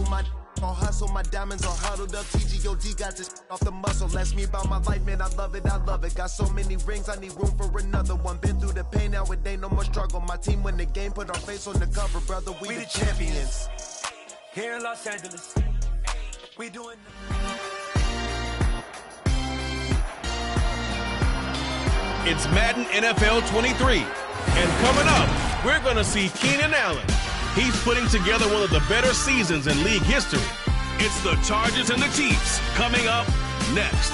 my on hustle, my diamonds are huddled up. TGOD got this off the muscle. That's me about my life, man. I love it, I love it. Got so many rings, I need room for another one. Been through the pain, now it ain't no more struggle. My team win the game, put our face on the cover, brother. We the champions. Here in Los Angeles, we doing. It's Madden NFL 23. And coming up, we're going to see Keenan Allen. He's putting together one of the better seasons in league history. It's the Chargers and the Chiefs coming up next.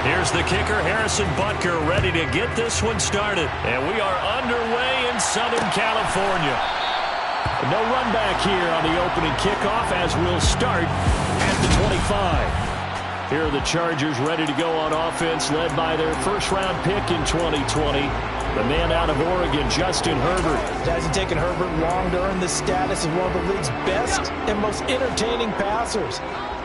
Here's the kicker, Harrison Butker, ready to get this one started. And we are underway in Southern California. No run back here on the opening kickoff as we'll start at the 25. Here are the Chargers ready to go on offense, led by their first-round pick in 2020. The man out of Oregon, Justin Herbert. It hasn't taken Herbert long to earn the status of one of the league's best and most entertaining passers.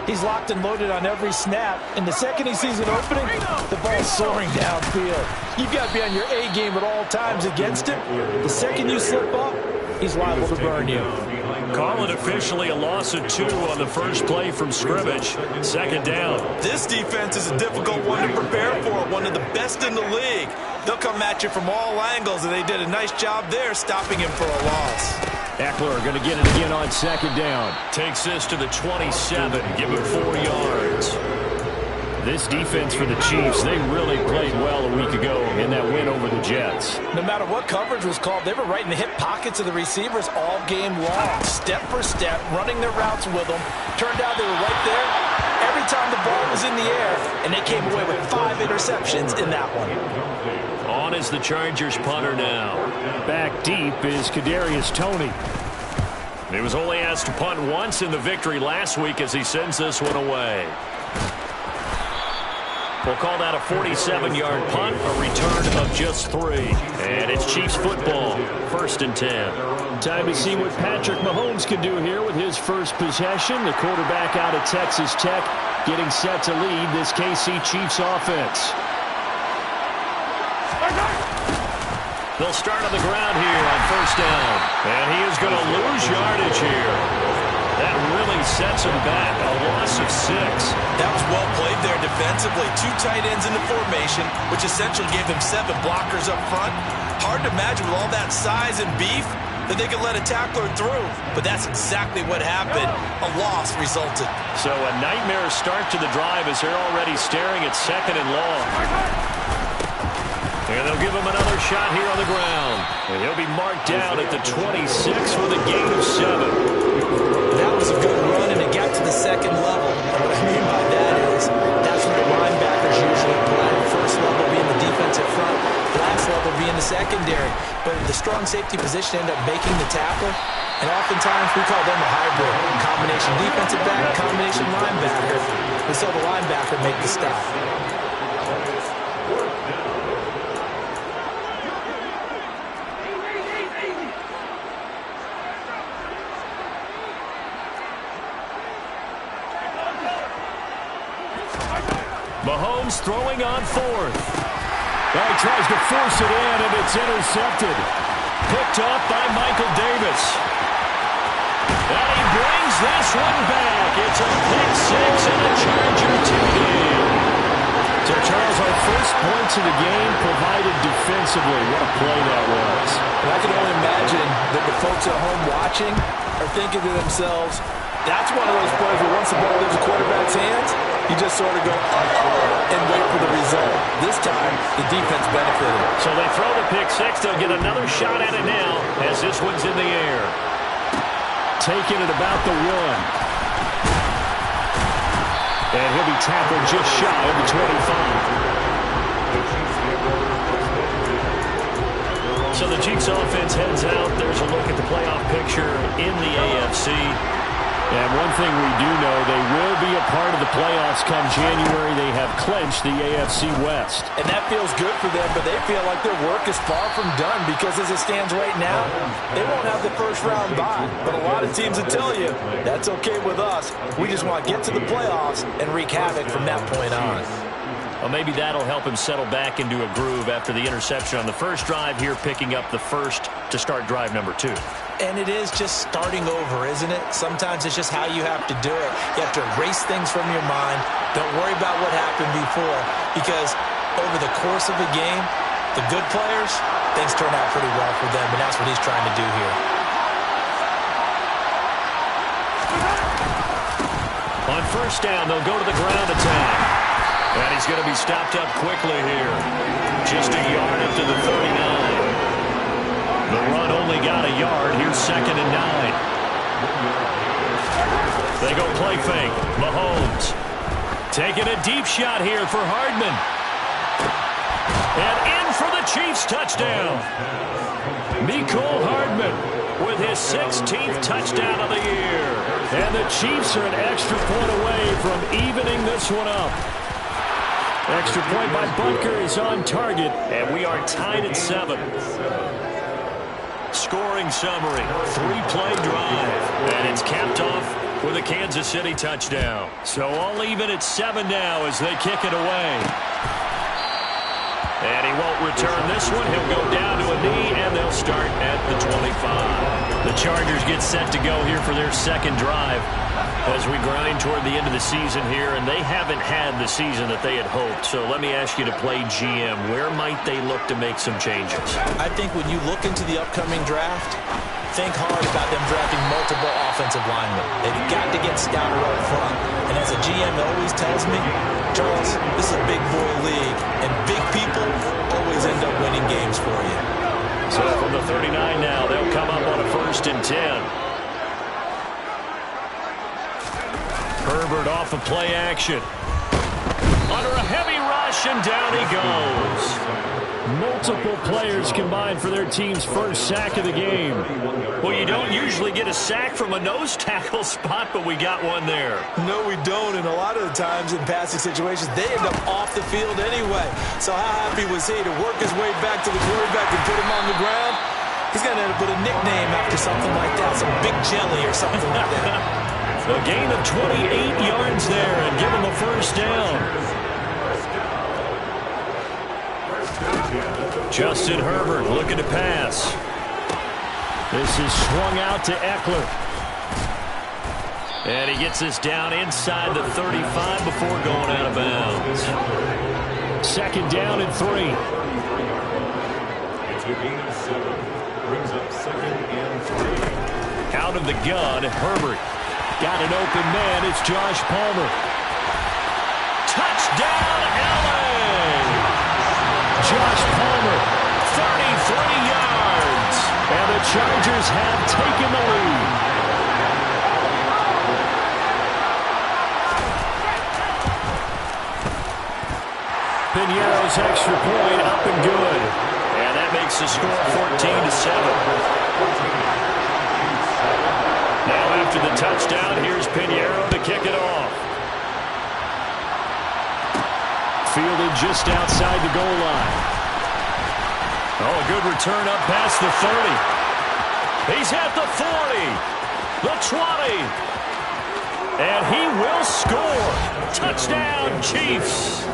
He's locked and loaded on every snap, and the second he sees an opening, the ball's soaring downfield. You've got to be on your A game at all times against him. The second you slip up, he's liable to burn you. Call it officially a loss of 2 on the first play from scrimmage. Second down. This defense is a difficult one to prepare for, one of the best in the league. They'll come at you from all angles, and they did a nice job there stopping him for a loss. Eckler going to get it again on second down. Takes this to the 27, give him 4 yards. This defense for the Chiefs, they really played well a week ago in that win over the Jets. No matter what coverage was called, they were right in the hip pockets of the receivers all game long, step for step, running their routes with them. Turned out they were right there every time the ball was in the air, and they came away with 5 interceptions in that one. On is the Chargers punter now. Back deep is Kadarius Toney. He was only asked to punt once in the victory last week as he sends this one away. We'll call that a 47-yard punt, a return of just 3. And it's Chiefs football, 1st and 10. Time to see what Patrick Mahomes can do here with his first possession. The quarterback out of Texas Tech getting set to lead this KC Chiefs offense. They'll start on the ground here on 1st down. And he is going to lose yardage here. That really sets him back, a loss of 6. That was well played there defensively. 2 tight ends in the formation, which essentially gave them 7 blockers up front. Hard to imagine with all that size and beef that they could let a tackler through. But that's exactly what happened. A loss resulted. So a nightmare start to the drive as they're already staring at 2nd and long. And they'll give him another shot here on the ground. And he'll be marked down at the 26 with a gain of 7. That was a good run, and it got to the 2nd level. What I mean by that is that's where the linebackers usually play. First level being the defensive front, last level being the secondary. But the strong safety position ended up making the tackle, and oftentimes we call them a hybrid. Combination defensive back, combination linebacker. We saw the linebacker make the stop. Mahomes throwing on 4th. He tries to force it in, and it's intercepted. Picked up by Michael Davis. And he brings this one back. It's a pick 6 and a Charger TD. So, Charles, our first points of the game provided defensively. What a play that was. And I can only imagine that the folks at home watching are thinking to themselves, that's one of those plays where once the ball leaves the quarterback's hands, you just sort of go, and wait for the result. This time, the defense benefited. So they throw the pick 6. They'll get another shot at it now as this one's in the air. Taking it about the 1. And he'll be tackled just shy of the 25. So the Chiefs offense heads out. There's a look at the playoff picture in the AFC. And one thing we do know, they will be a part of the playoffs come January. They have clinched the AFC West. And that feels good for them, but they feel like their work is far from done because as it stands right now, they won't have the first round bye. But a lot of teams will tell you, that's okay with us. We just want to get to the playoffs and wreak havoc from that point on. Well, maybe that'll help him settle back into a groove after the interception on the first drive here, picking up the first to start drive number 2. And it is just starting over, isn't it? Sometimes it's just how you have to do it. You have to erase things from your mind. Don't worry about what happened before, because over the course of a game, the good players, things turn out pretty well for them, and that's what he's trying to do here. On first down, they'll go to the ground attack. And he's going to be stopped up quickly here. Just a yard up to the 39. The run only got a yard. Here's 2nd and 9. They go play fake. Mahomes taking a deep shot here for Hardman. And in for the Chiefs touchdown. Mecole Hardman with his 16th touchdown of the year. And the Chiefs are an extra point away from evening this one up. Extra point by Butker is on target, and we are tied at 7. Scoring summary, 3-play drive, and it's capped off with a Kansas City touchdown. So all even at 7 now as they kick it away. And he won't return this one. He'll go down to a knee, and they'll start at the 25. The Chargers get set to go here for their second drive as we grind toward the end of the season here, and they haven't had the season that they had hoped. So let me ask you to play GM. Where might they look to make some changes? I think when you look into the upcoming draft, think hard about them drafting multiple offensive linemen. They've got to get stouter up front. And as a GM always tells me, Charles, this is a big boy league, and big people always end up winning games for you. So from the 39 now, they'll come up on a 1st and 10. Herbert off of play action. Under a heavy rush, and down he goes. Multiple players combined for their team's first sack of the game. Well, you don't usually get a sack from a nose tackle spot, but we got one there. No, we don't, and a lot of the times in passing situations, they end up off the field anyway. So how happy was he to work his way back to the quarterback and put him on the ground? He's going to end up with a nickname after something like that, some Big Jelly or something like that. A gain of 28 yards there and give him a first down. Justin Herbert looking to pass. This is swung out to Eckler. And he gets this down inside the 35 before going out of bounds. 2nd down and 3. It's a gain of 7. Brings up 2nd and 3. Out of the gun, Herbert. Got an open man. It's Josh Palmer. Touchdown, LA! Josh Palmer, 33 yards. And the Chargers have taken the lead. Piñeiro's extra point up and good. And that makes the score 14-7. Now after the touchdown, here's Piñeiro to kick it off. Fielded just outside the goal line. Oh, a good return up past the 30. He's at the 40, the 20. And he will score. Touchdown, Chiefs.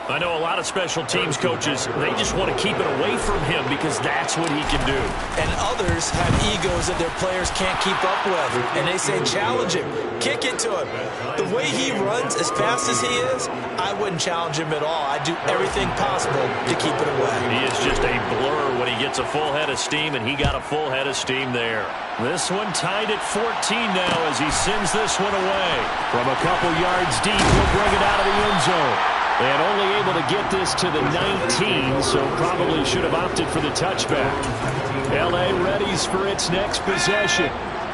I know a lot of special teams coaches, they just want to keep it away from him because that's what he can do. And others have egos that their players can't keep up with. And they say, challenge him. Kick it to him. The way he runs as fast as he is, I wouldn't challenge him at all. I'd do everything possible to keep it away. He is just a blur when he gets a full head of steam, and he got a full head of steam there. This one tied at 14 now as he sends this one away. From a couple yards deep, he'll bring it out of the end zone. And only able to get this to the 19, so probably should have opted for the touchback. L.A. readies for its next possession.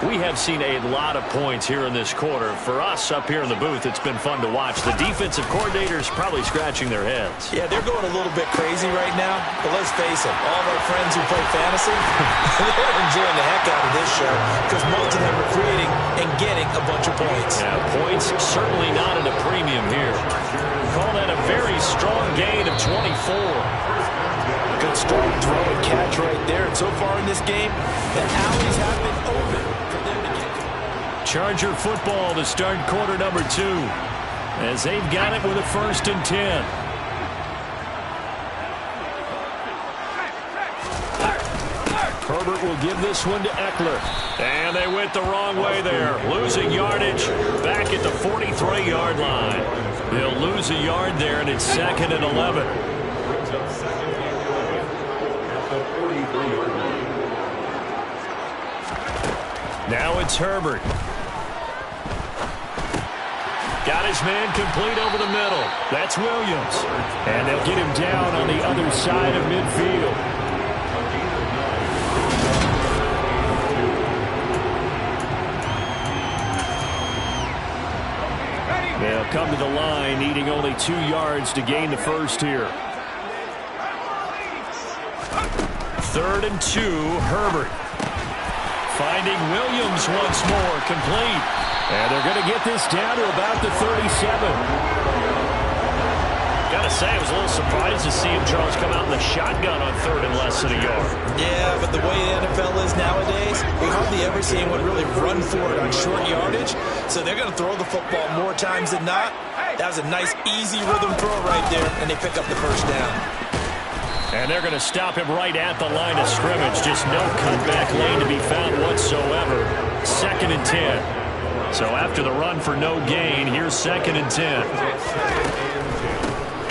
We have seen a lot of points here in this quarter. For us up here in the booth, it's been fun to watch. The defensive coordinators probably scratching their heads. Yeah, they're going a little bit crazy right now. But let's face it, all of our friends who play fantasy, they're enjoying the heck out of this show because most of them are free getting a bunch of points. Yeah, points certainly not at a premium here. Call that a very strong gain of 24. Good strong throw and catch right there. And so far in this game, the alleys have been open for them to get to. Charger football to start quarter number 2, as they've got it with a 1st and 10. Herbert will give this one to Eckler. And they went the wrong way there. Losing yardage back at the 43-yard line. They'll lose a yard there, and it's 2nd and 11. Brings up 2nd and 11 at the 43-yard line. Now it's Herbert. Got his man complete over the middle. That's Williams. And they'll get him down on the other side of midfield. They'll come to the line, needing only 2 yards to gain the first here. 3rd and 2, Herbert. Finding Williams once more, complete. And they're going to get this down to about the 37. Gotta say, I was a little surprised to see him, Charles, come out in the shotgun on 3rd and less than a yard. Yeah, but the way the NFL is nowadays, we hardly ever see anyone really run for it on short yardage. So they're going to throw the football more times than not. That was a nice, easy rhythm throw right there, and they pick up the first down. And they're going to stop him right at the line of scrimmage. Just no cutback lane to be found whatsoever. 2nd and 10. So after the run for no gain, here's 2nd and 10.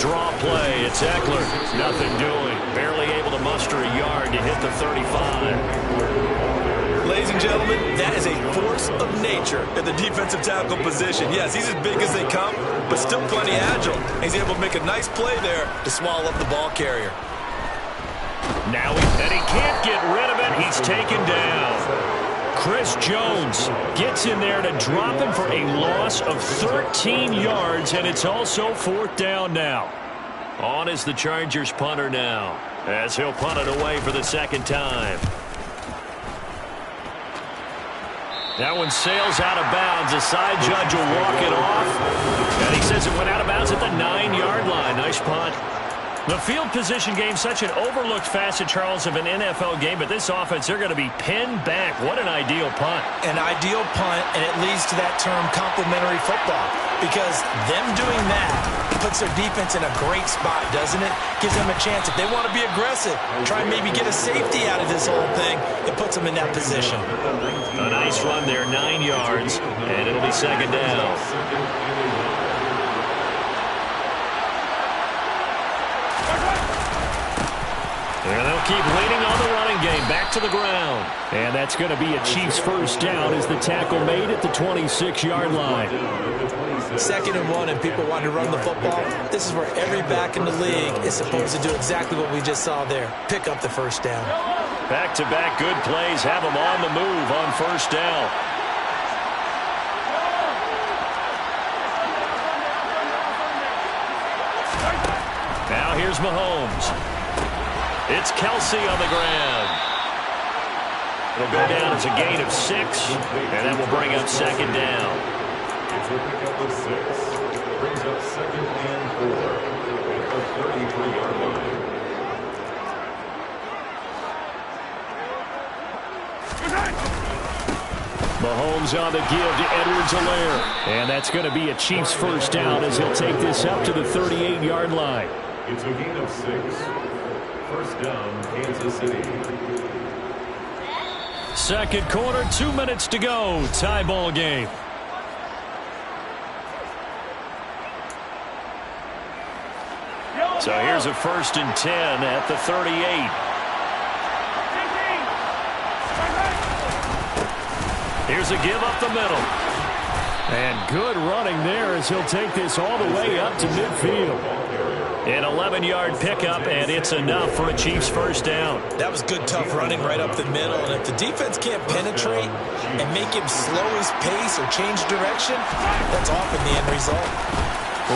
Draw play, it's Eckler. Nothing doing. Barely able to muster a yard to hit the 35. Ladies and gentlemen, that is a force of nature at the defensive tackle position. Yes, he's as big as they come, but still plenty agile. He's able to make a nice play there to swallow up the ball carrier. Now he can't get rid of it. He's taken down. Chris Jones gets in there to drop him for a loss of 13 yards, and it's also 4th down now. On is the Chargers punter now, as he'll punt it away for the 2nd time. That one sails out of bounds. The side judge will walk it off, and he says it went out of bounds at the 9-yard line. Nice punt. The field position game, such an overlooked facet, Charles, of an NFL game, but this offense, they're going to be pinned back. What an ideal punt. An ideal punt, and it leads to that term complementary football, because them doing that puts their defense in a great spot, doesn't it? Gives them a chance. If they want to be aggressive, try and maybe get a safety out of this whole thing, it puts them in that position. A nice run there, 9 yards, and it'll be 2nd down. And they'll keep leaning on the running game, back to the ground. And that's going to be a Chiefs first down as the tackle made at the 26-yard line. 2nd and 1, and people want to run the football. This is where every back in the league is supposed to do exactly what we just saw there. Pick up the first down. Back-to-back good plays have them on the move on 1st down. Now here's Mahomes. It's Kelsey on the ground. It'll go down as a gain of 6, and that will bring up 2nd down. It's a pick up of 6. Brings up 2nd and 4 at the 33-yard line. Mahomes on the give to Edwards-Helaire. And that's going to be a Chiefs first down as he'll take this up to the 38-yard line. It's a gain of 6. First down, Kansas City. 2nd quarter, 2 minutes to go. Tie ball game. So here's a 1st and 10 at the 38. Here's a give up the middle. And good running there as he'll take this all the way up to midfield. An 11-yard pickup, and it's enough for a Chiefs first down. That was good, tough running right up the middle. And if the defense can't penetrate and make him slow his pace or change direction, that's often the end result.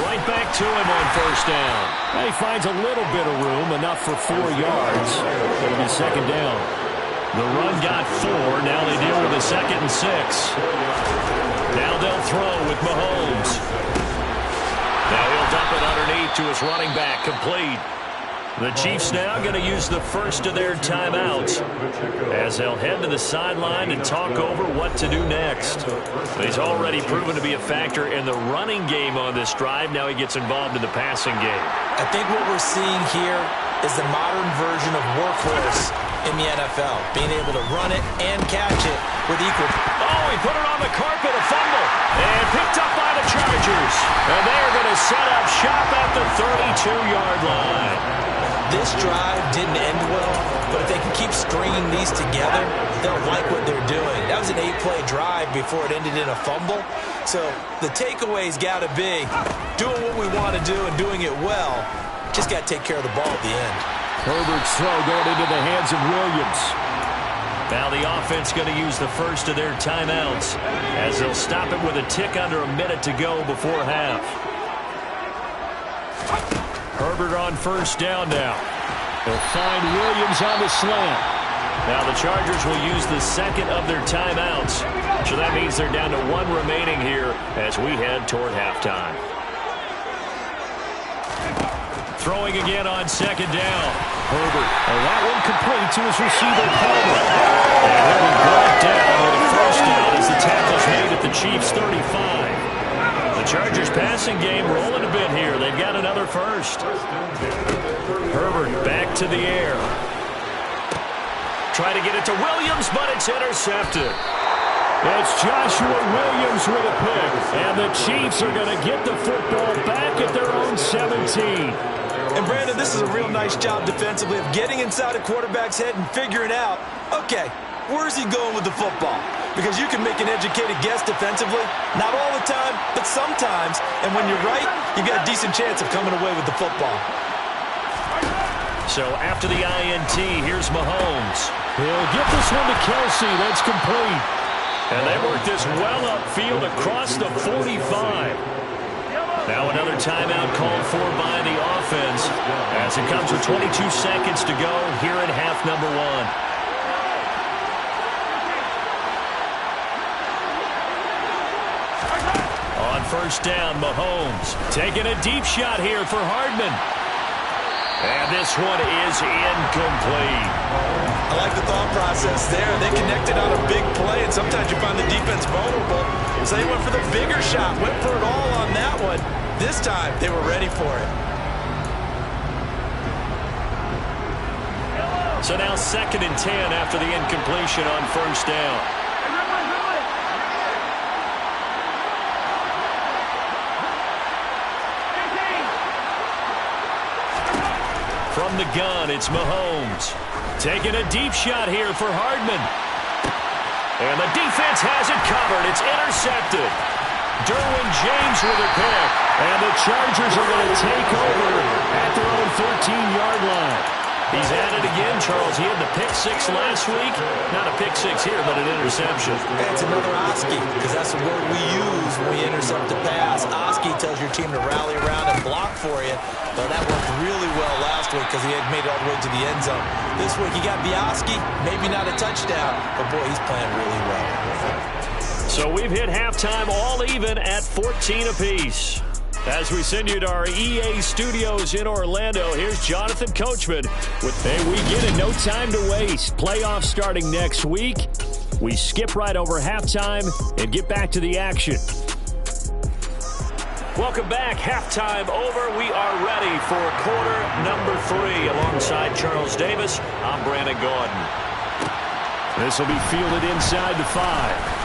Right back to him on 1st down. And he finds a little bit of room, enough for 4 yards. It'll be 2nd down. The run got 4. Now they deal with a 2nd and 6. Now they'll throw with Mahomes. Now he'll dump it underneath to his running back, complete. The Chiefs now going to use the first of their timeouts as they'll head to the sideline and talk over what to do next. He's already proven to be a factor in the running game on this drive. Now he gets involved in the passing game. I think what we're seeing here is the modern version of workhorse in the NFL, being able to run it and catch it with equal. Oh, he put it on the carpet, a fumble, and picked up by the Chargers. And they're going to set up shop at the 32-yard line. This drive didn't end well, but if they can keep stringing these together, they'll like what they're doing. That was an 8-play drive before it ended in a fumble. So the takeaway's got to be doing what we want to do and doing it well. Just got to take care of the ball at the end. Herbert's throw going into the hands of Williams. Now the offense going to use the first of their timeouts as they'll stop it with a tick under a minute to go before half. Herbert on first down now. They'll find Williams on the slant. Now the Chargers will use the second of their timeouts. So that means they're down to 1 remaining here as we head toward halftime. Throwing again on second down. Herbert. And that one complete to his receiver, Palmer. And he'll be brought down with a first down as the tackle's made at the Chiefs' 35. The Chargers passing game rolling a bit here. They've got another first. Herbert back to the air. Try to get it to Williams, but it's intercepted. It's Joshua Williams with a pick. And the Chiefs are going to get the football back at their own 17. And Brandon, this is a real nice job defensively of getting inside a quarterback's head and figuring out, okay, where's he going with the football? Because you can make an educated guess defensively. Not all the time, but sometimes. And when you're right, you've got a decent chance of coming away with the football. So after the INT, here's Mahomes. He'll get this one to Kelsey. That's complete. And they work this well upfield across the 45. Now another timeout called for by the offense as it comes with 22 seconds to go here in half number 1. On first down, Mahomes taking a deep shot here for Hardman. And this one is incomplete. I like the thought process there. They connected on a big play, and sometimes you find the defense vulnerable. So they went for the bigger shot, went for it all on that one. This time, they were ready for it. So now 2nd and 10 after the incompletion on first down. From the gun, it's Mahomes. Taking a deep shot here for Hardman. And the defense has it covered. It's intercepted. Derwin James with a pick. And the Chargers are going to take over at their own 13-yard line. He's at it again, Charles. He had the pick 6 last week. Not a pick 6 here, but an interception. It's another Oski, because that's the word we use when we intercept a pass. Oski tells your team to rally around and block for you. But that worked really well last week because he had made it all the way to the end zone. This week he got the Oski, maybe not a touchdown, but boy, he's playing really well. So we've hit halftime all even at 14 apiece. As we send you to our EA studios in Orlando, here's Jonathan Coachman with Hey, we get it, no time to waste. Playoffs starting next week. We skip right over halftime and get back to the action. Welcome back. Halftime over. We are ready for quarter number 3. Alongside Charles Davis, I'm Brandon Gordon. This will be fielded inside the 5.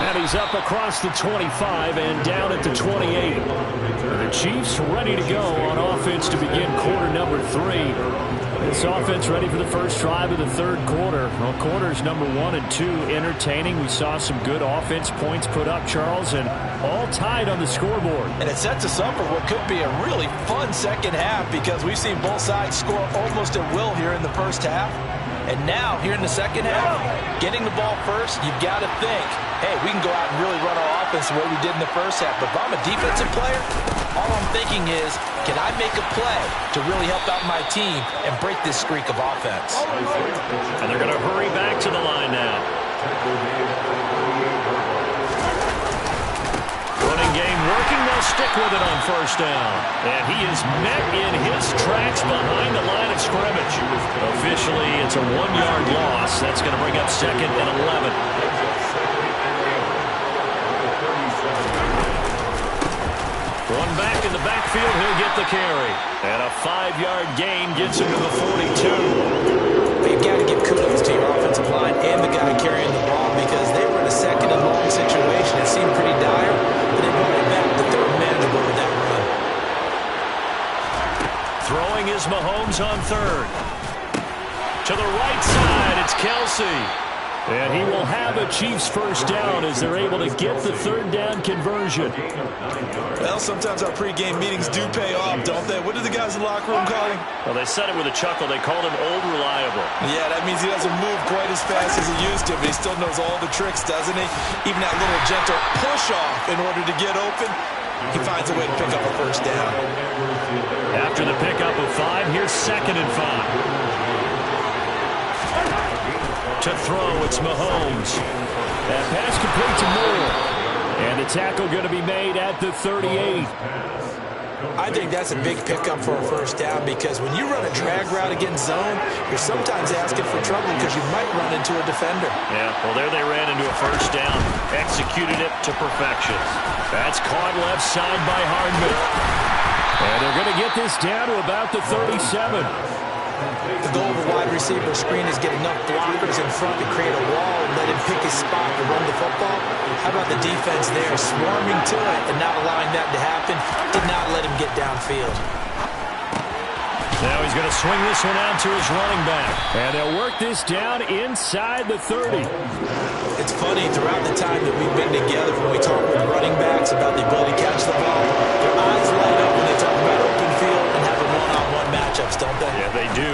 And he's up across the 25 and down at the 28. The Chiefs ready to go on offense to begin quarter number 3. This offense ready for the first drive of the third quarter. Well, quarters number 1 and 2 entertaining. We saw some good offense points put up, Charles, and all tied on the scoreboard. And it sets us up for what could be a really fun second half because we've seen both sides score almost at will here in the first half. And now, here in the second half, getting the ball first, you've got to think, hey, we can go out and really run our offense the way we did in the first half. But if I'm a defensive player, all I'm thinking is, can I make a play to really help out my team and break this streak of offense? And they're going to hurry back to the line now. Running game working. They'll stick with it on first down. And he is met in his tracks behind the line of scrimmage. Officially, it's a 1-yard loss. That's going to bring up 2nd and 11. One back in the backfield, he'll get the carry. And a 5-yard gain gets him to the 42. You've got to give kudos to your offensive line and the guy carrying the ball because they were in a 2nd and long situation. It seemed pretty dire, but they brought it back to 3rd manageable with that run. Throwing is Mahomes on 3rd. To the right side, it's Kelsey. And he will have a Chiefs first down as they're able to get the 3rd down conversion. Well, sometimes our pregame meetings do pay off, don't they? What did the guys in the locker room call him? Well, they said it with a chuckle. They called him Old Reliable. Yeah, that means he doesn't move quite as fast as he used to, but he still knows all the tricks, doesn't he? Even that little gentle push-off in order to get open, he finds a way to pick up a first down. After the pickup of 5, here's 2nd and 5. To throw, it's Mahomes. That pass complete to Moore. And the tackle going to be made at the 38. I think that's a big pickup for a first down because when you run a drag route against zone, you're sometimes asking for trouble because you might run into a defender. Yeah, well, there they ran into a first down. Executed it to perfection. That's caught left side by Hardman. And they're going to get this down to about the 37. The goal of a wide receiver screen is get enough blockers in front to create a wall and let him pick his spot to run the football. How about the defense there, swarming to it and not allowing that to happen? Did not let him get downfield. Now he's going to swing this one out to his running back. And they'll work this down inside the 30. It's funny, throughout the time that we've been together, when we talk with running backs about the ability to catch the ball, their eyes light up when they talk about open field and having one-on-one matchups, don't they? Yeah, they do.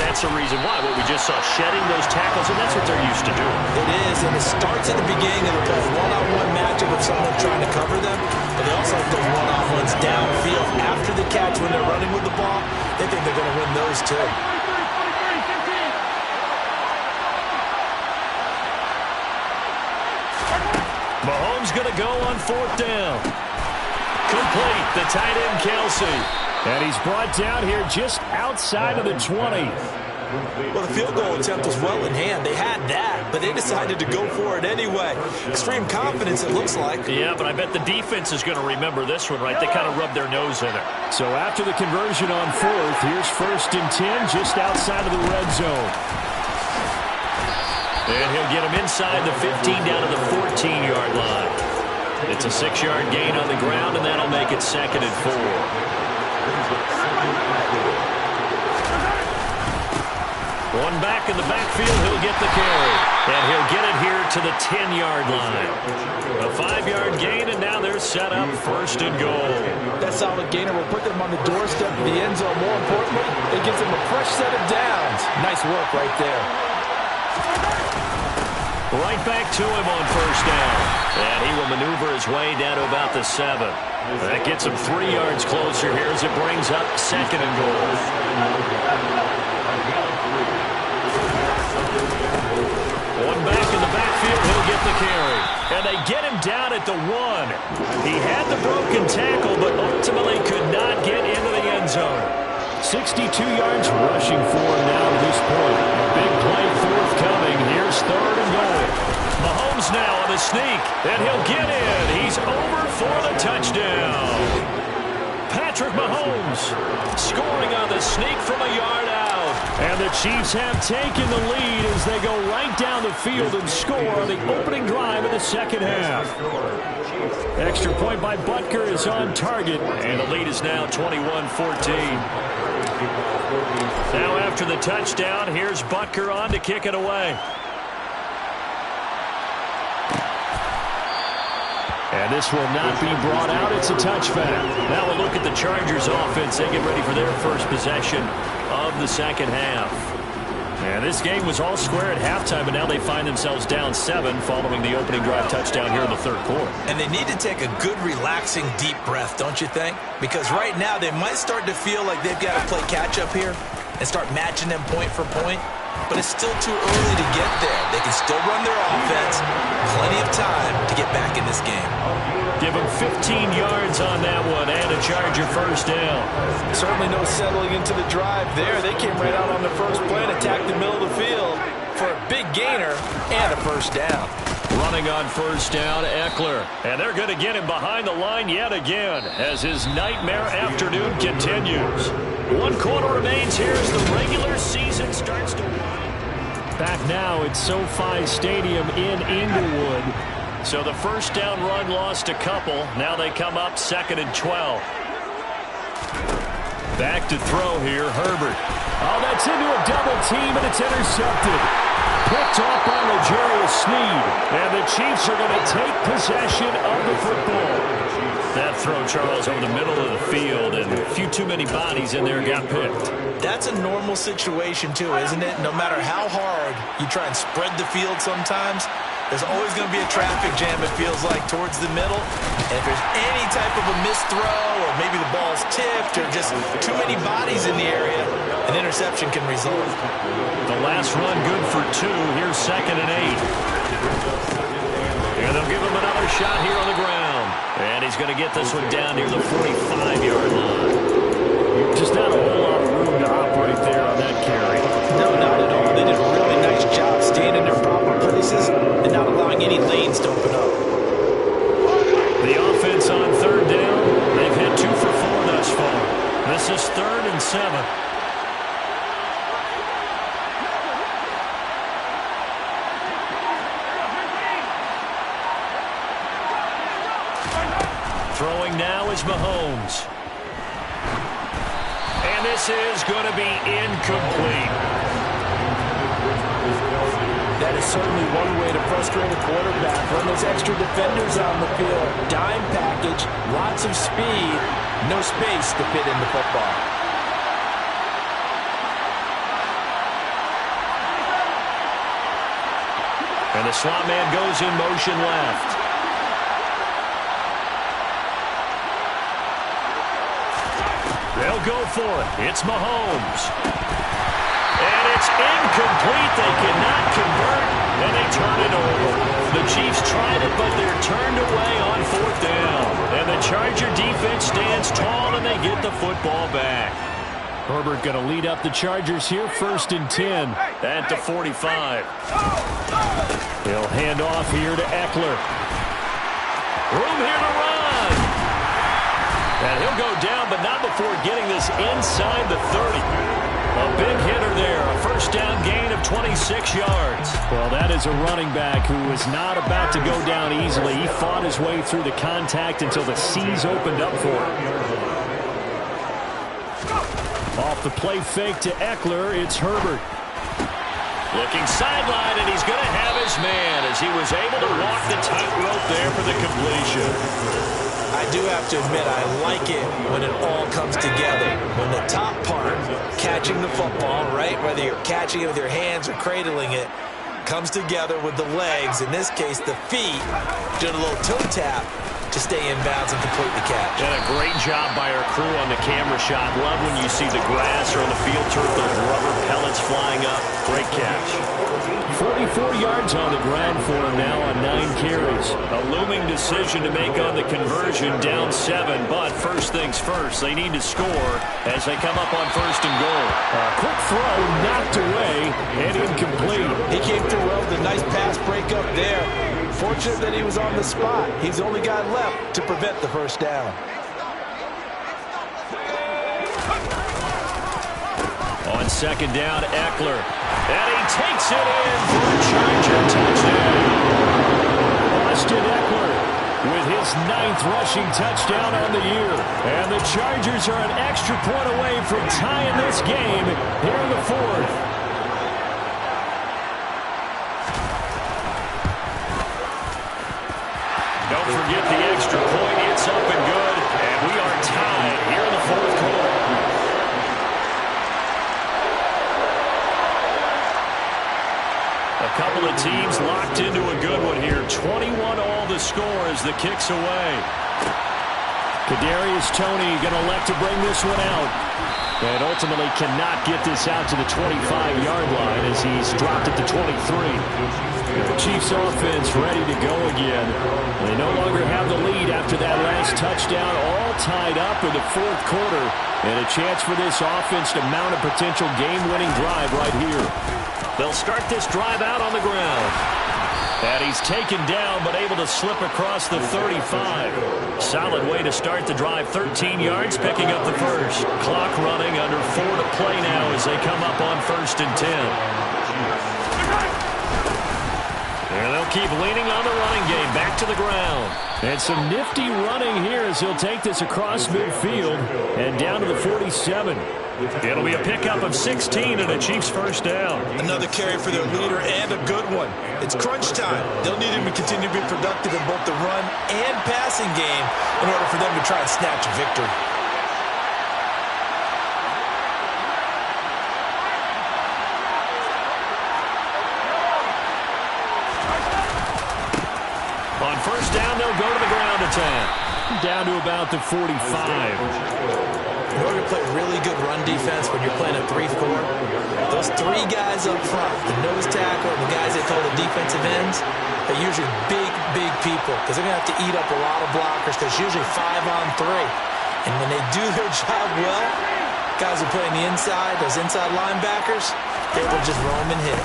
That's the reason why. What we just saw, shedding those tackles, and that's what they're used to doing. It is, and it starts at the beginning of the one-on-one matchup with someone trying to cover them, but they also have those one-on-ones downfield after the catch when they're running with the ball. They think they're going to win those too. Mahomes going to go on 4th down. Complete, the tight end Kelsey. And he's brought down here just outside of the 20. Well, the field goal attempt was well in hand. They had that, but they decided to go for it anyway. Extreme confidence, it looks like. Yeah, but I bet the defense is going to remember this one, right? They kind of rubbed their nose in it. So after the conversion on 4th, here's 1st and 10 just outside of the red zone. And he'll get him inside the 15 down to the 14-yard line. It's a 6-yard gain on the ground, and that'll make it 2nd and 4. One back in the backfield, he'll get the carry. And he'll get it here to the 10-yard line. A 5-yard gain, and now they're set up 1st and goal. That solid gainer will put them on the doorstep of the end zone. More importantly, it gives them a fresh set of downs. Nice work right there. Right back to him on 1st down. And he will maneuver his way down to about the 7. That gets him 3 yards closer here as it brings up 2nd and goal. One back in the backfield, he'll get the carry. And they get him down at the 1. He had the broken tackle, but ultimately could not get into the end zone. 62 yards rushing for him now to this point. Big play forthcoming. Here's 3rd and goal. Mahomes now on the sneak, and he'll get in. He's over for the touchdown. Patrick Mahomes scoring on the sneak from a yard out. And the Chiefs have taken the lead as they go right down the field and score on the opening drive of the 2nd half. Extra point by Butker is on target, and the lead is now 21-14. Now after the touchdown, here's Butker on to kick it away. And this will not be brought out. It's a touchback. Now we'll look at the Chargers offense. They get ready for their first possession of the 2nd half. And this game was all square at halftime, and now they find themselves down 7 following the opening drive touchdown here in the third quarter. And they need to take a good, relaxing, deep breath, don't you think? Because right now they might start to feel like they've got to play catch-up here and start matching them point for point. But it's still too early to get there. They can still run their offense. Plenty of time to get back in this game. Give them 15 yards on that one and a Charger first down. Certainly no settling into the drive there. They came right out on the first play and attacked the middle of the field for a big gainer and a first down. Running on first down, Eckler. And they're going to get him behind the line yet again as his nightmare afternoon continues. 1 quarter remains here as the regular season starts to wind. Back now at SoFi Stadium in Inglewood. So the first down run lost a couple. Now they come up 2nd and 12. Back to throw here, Herbert. Oh, that's into a double team, and it's intercepted. Picked off by L'Jarius Sneed. And the Chiefs are going to take possession of the football. That throw, Charles, over the middle of the field, and a few too many bodies in there got picked. That's a normal situation, too, isn't it? No matter how hard you try and spread the field sometimes, there's always going to be a traffic jam, it feels like, towards the middle. And if there's any type of a missed throw, or maybe the ball's tipped, or just too many bodies in the area, an interception can result. The last run good for 2. Here's 2nd and 8. And they'll give him another shot here on the ground. And he's going to get this one down near the 45-yard line. Just not a whole lot of room to operate there on that carry. No, not at all. They did a really nice job staying in their proper places and not allowing any lanes to open up. The offense on 3rd down. They've hit 2 for 4 thus far. This is 3rd and 7. Throwing now is Mahomes. And this is going to be incomplete. That is certainly one way to frustrate a quarterback. Run those extra defenders on the field. Dime package, lots of speed, no space to fit in the football. And the slot man goes in motion left. They'll go for it. It's Mahomes. And it's incomplete. They cannot convert, and they turn it over. The Chiefs tried it, but they're turned away on 4th down. And the Charger defense stands tall, and they get the football back. Herbert going to lead up the Chargers here, 1st and 10 at the 45. He'll hand off here to Eckler. Room here to run. And he'll go down, but not before getting this inside the 30. A big hitter there, a first down gain of 26 yards. Well, that is a running back who is not about to go down easily. He fought his way through the contact until the seas opened up for him. Off the play fake to Eckler, it's Herbert. Looking sideline, and he's going to have his man as he was able to walk the tightrope there for the completion. I do have to admit, I like it when it all comes together. When the top part, catching the football, right, whether you're catching it with your hands or cradling it, comes together with the legs, in this case the feet, doing a little toe tap to stay in bounds and complete the catch. And a great job by our crew on the camera shot. Love when you see the grass or on the field turf, those rubber pellets flying up. Great catch. 44 yards on the ground for him now on 9 carries. A looming decision to make on the conversion, down 7. But first things first, they need to score as they come up on 1st and goal. A quick throw knocked away and incomplete. He came through well with a nice pass breakup there. Fortunate that he was on the spot. He's only got left to prevent the first down. On 2nd down, Eckler. And he takes it in for a Charger touchdown. Austin Eckler with his 9th rushing touchdown on the year. And the Chargers are an extra point away from tying this game here in the 4th. Don't forget the extra point. It's up and good. And we are tied here in the 4th quarter. teams locked into a good one here. 21 all the score as the kick's away. Kadarius Toney going to elect to bring this one out. And ultimately cannot get this out to the 25-yard line as he's dropped it to 23. The Chiefs offense ready to go again. They no longer have the lead after that last touchdown, all tied up in the fourth quarter. And a chance for this offense to mount a potential game-winning drive right here. They'll start this drive out on the ground. And he's taken down, but able to slip across the 35. Solid way to start the drive. 13 yards, picking up the first. Clock running, under 4 to play now as they come up on 1st and 10. And they'll keep leaning on the running game. Back to the ground. And some nifty running here as he'll take this across midfield and down to the 47. It'll be a pickup of 16 and a Chiefs first down. Another carry for their leader and a good one. It's crunch time. They'll need him to continue to be productive in both the run and passing game in order for them to try and snatch a victory. On first down, they'll go to the ground attack. Down to about the 45. In order to play really good run defense when you're playing a 3-4, those 3 guys up front, the nose tackle and the guys they call the defensive ends, are usually big people because they're going to have to eat up a lot of blockers because usually 5 on 3. And when they do their job well, guys who play on the inside, those inside linebackers, they will just roam and hit.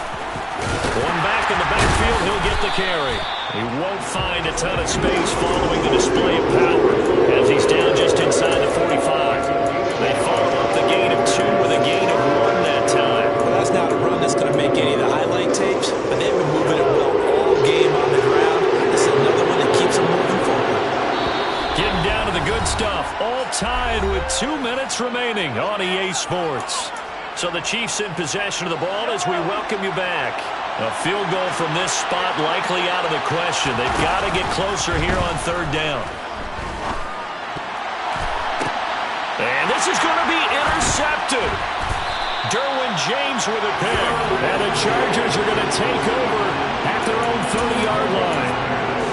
One back in the backfield, he'll get the carry. He won't find a ton of space following the display of power as he's down just inside the 45. They follow up the gain of 2 with a gain of 1 that time. Well, that's not a run that's going to make any of the highlight tapes, but they've been moving it well all game on the ground. This is another one that keeps them moving forward. Getting down to the good stuff, all tied with 2 minutes remaining on EA Sports. So the Chiefs in possession of the ball as we welcome you back. A field goal from this spot likely out of the question. They've got to get closer here on 3rd down. And this is going to be intercepted. Derwin James with a pick. And the Chargers are going to take over at their own 30-yard line.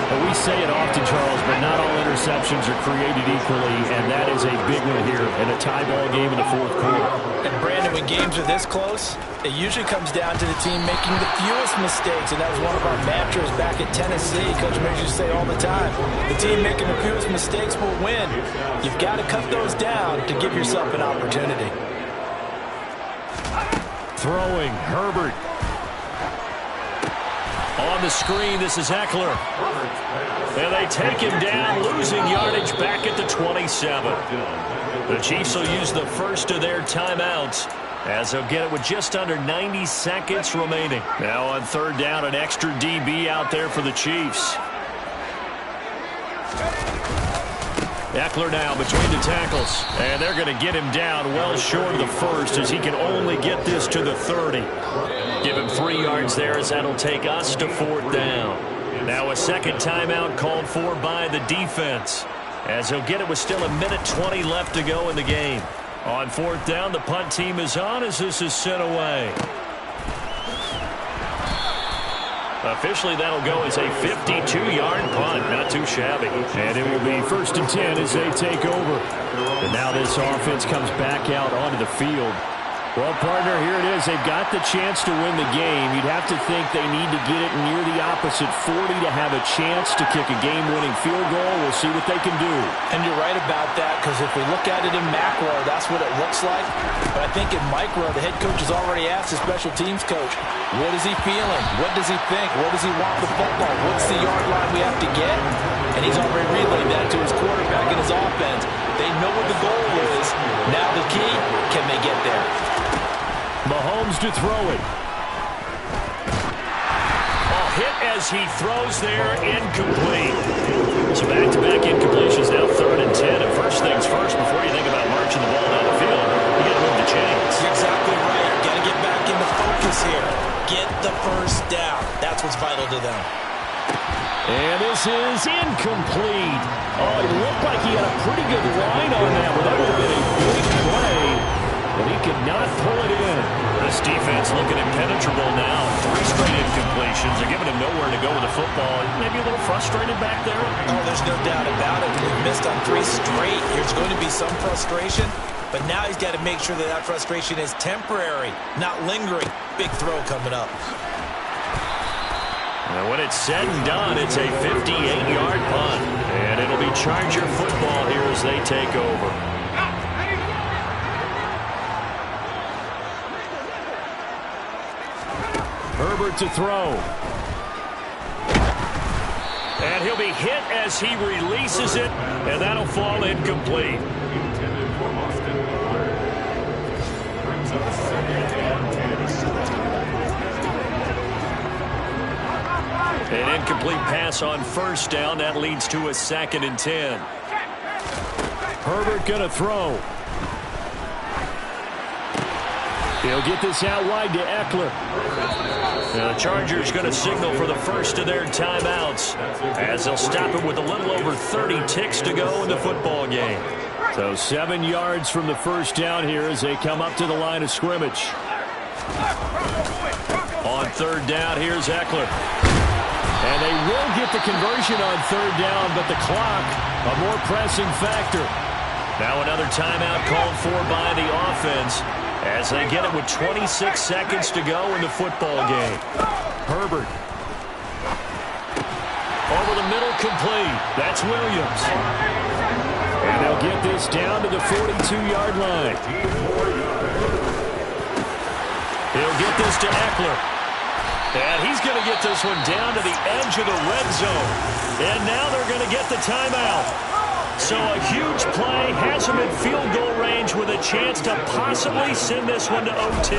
Well, we say it often, Charles, but not all interceptions are created equally, and that is a big one here in a tie ball game in the 4th quarter. And Brandon, when games are this close, it usually comes down to the team making the fewest mistakes, and that was one of our mantras back at Tennessee. Coach Major used to say all the time, the team making the fewest mistakes will win. You've got to cut those down to give yourself an opportunity. Throwing, Herbert. On the screen, this is Eckler. And they take him down, losing yardage back at the 27. The Chiefs will use the first of their timeouts as they'll get it with just under 90 seconds remaining. Now on 3rd down, an extra DB out there for the Chiefs. Eckler now between the tackles. And they're going to get him down well short of the first as he can only get this to the 30. Give him 3 yards there as that'll take us to 4th down. Now a second timeout called for by the defense as he'll get it with still 1:20 left to go in the game. On 4th down, the punt team is on as this is sent away. Officially, that'll go as a 52-yard punt. Not too shabby. And it will be 1st and 10 as they take over. And now this offense comes back out onto the field. Well, partner, here it is. They've got the chance to win the game. You'd have to think they need to get it near the opposite 40 to have a chance to kick a game-winning field goal. We'll see what they can do. And you're right about that, because if we look at it in macro, that's what it looks like. But I think in micro, the head coach has already asked the special teams coach, what is he feeling? What does he think? Where does he want the football? What's the yard line we have to get? And he's already relayed that to his quarterback and his offense. They know what the goal is. Now the key, can they get there? Mahomes to throw it. Oh, hit as he throws there, incomplete. So back-to-back incompletions, now 3rd and 10. And first things first, before you think about marching the ball down the field, you got to move the chains. You're exactly right. Got to get back into focus here. Get the first down. That's what's vital to them. And this is incomplete. Oh, it looked like he had a pretty good line on that, but that would have been a big play. but he cannot pull it in. This defense looking impenetrable now. 3 straight incompletions. They're giving him nowhere to go with the football. Maybe a little frustrated back there. Oh, there's no doubt about it. We've missed on 3 straight. There's going to be some frustration, but now he's got to make sure that that frustration is temporary, not lingering. Big throw coming up. And when it's said and done, it's a 58-yard punt. And it'll be Charger football here as they take over. Herbert to throw. And he'll be hit as he releases it, and that'll fall incomplete. Intended for Austin Miller. Brings up second and 10. An incomplete pass on first down. That leads to a 2nd and 10. Herbert going to throw. He'll get this out wide to Eckler. Now the Chargers going to signal for the first of their timeouts as they'll stop it with a little over 30 ticks to go in the football game. So 7 yards from the first down here as they come up to the line of scrimmage. On 3rd down, here's Eckler. And they will get the conversion on 3rd down, but the clock, a more pressing factor. Now another timeout called for by the offense as they get it with 26 seconds to go in the football game. Herbert. Over the middle, complete. That's Williams. And they'll get this down to the 42-yard line. He'll get this to Eckler. And he's going to get this one down to the edge of the red zone. And now they're going to get the timeout. So a huge play has him in field goal range with a chance to possibly send this one to OT.